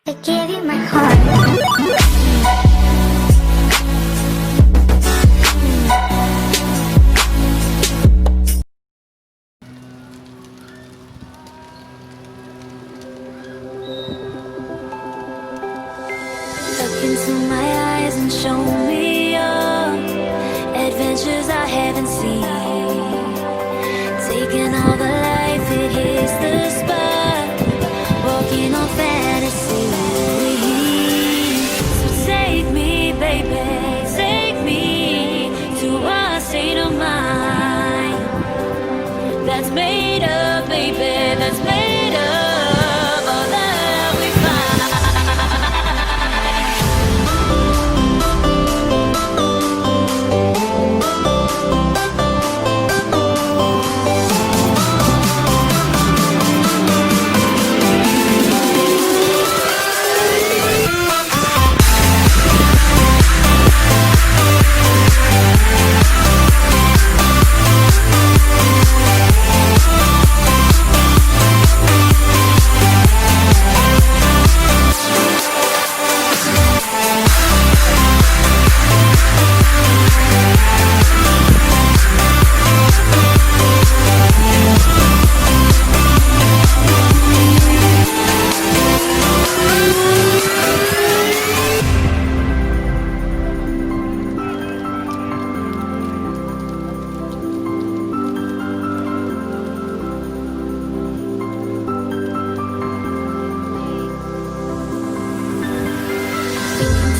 I gave you my heart. Look into my eyes and show me your adventures I haven't seen. Taking all the life, it hits the spot. Walking on fantasy. So take me, baby, take me to a state of mind that's made up, baby, that's made up all that we find.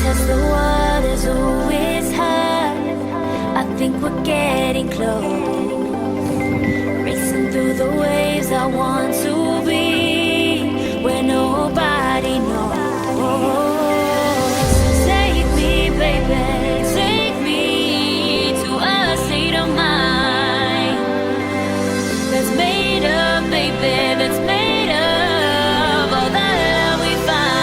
Test the waters, oh it's hot. I think we're getting close. Racing through the waves, I want to be where nobody knows. Take me, baby, take me to a state of mind that's made up, baby, that's made up all that we find.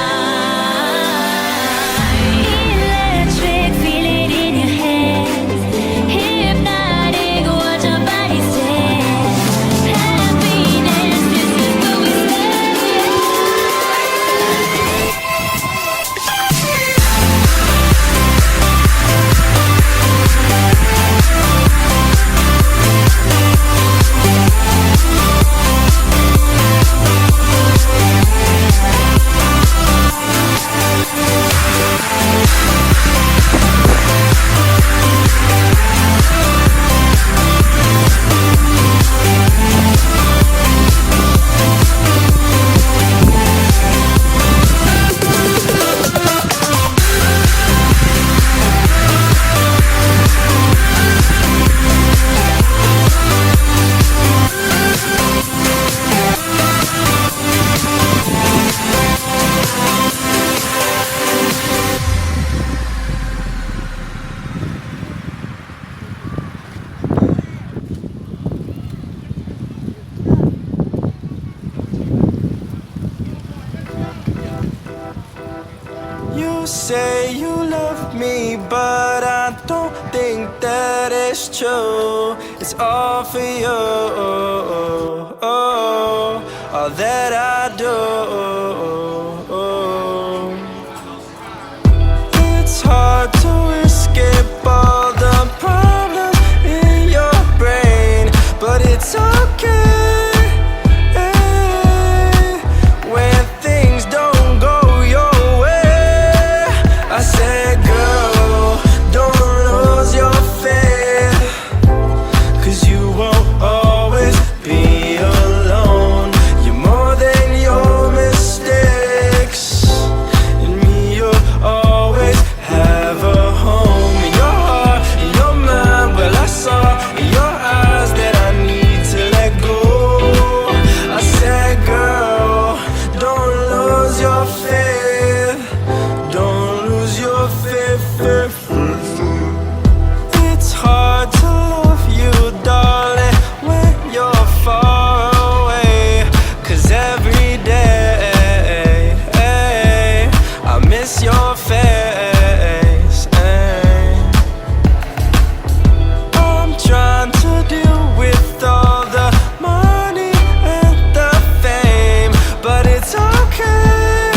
You say you love me, but I don't think that is true. It's all for you, all that I do. It's hard to escape all the problems in your brain, but it's okay. It's hard to love you, darling, when you're far away. 'Cause every day I miss your face. I'm trying to deal with all the money and the fame, but it's okay.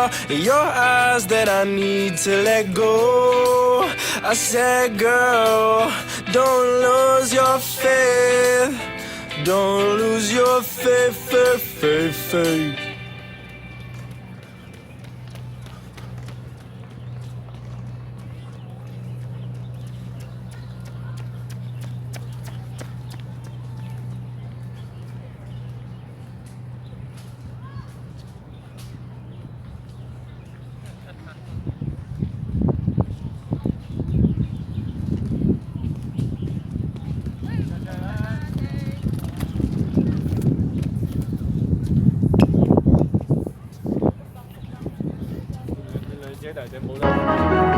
saw in your eyes that I need to let go. I said, girl, don't lose your faith. Don't lose your faith, faith, faith, faith. Chế tài sẽ mua đâu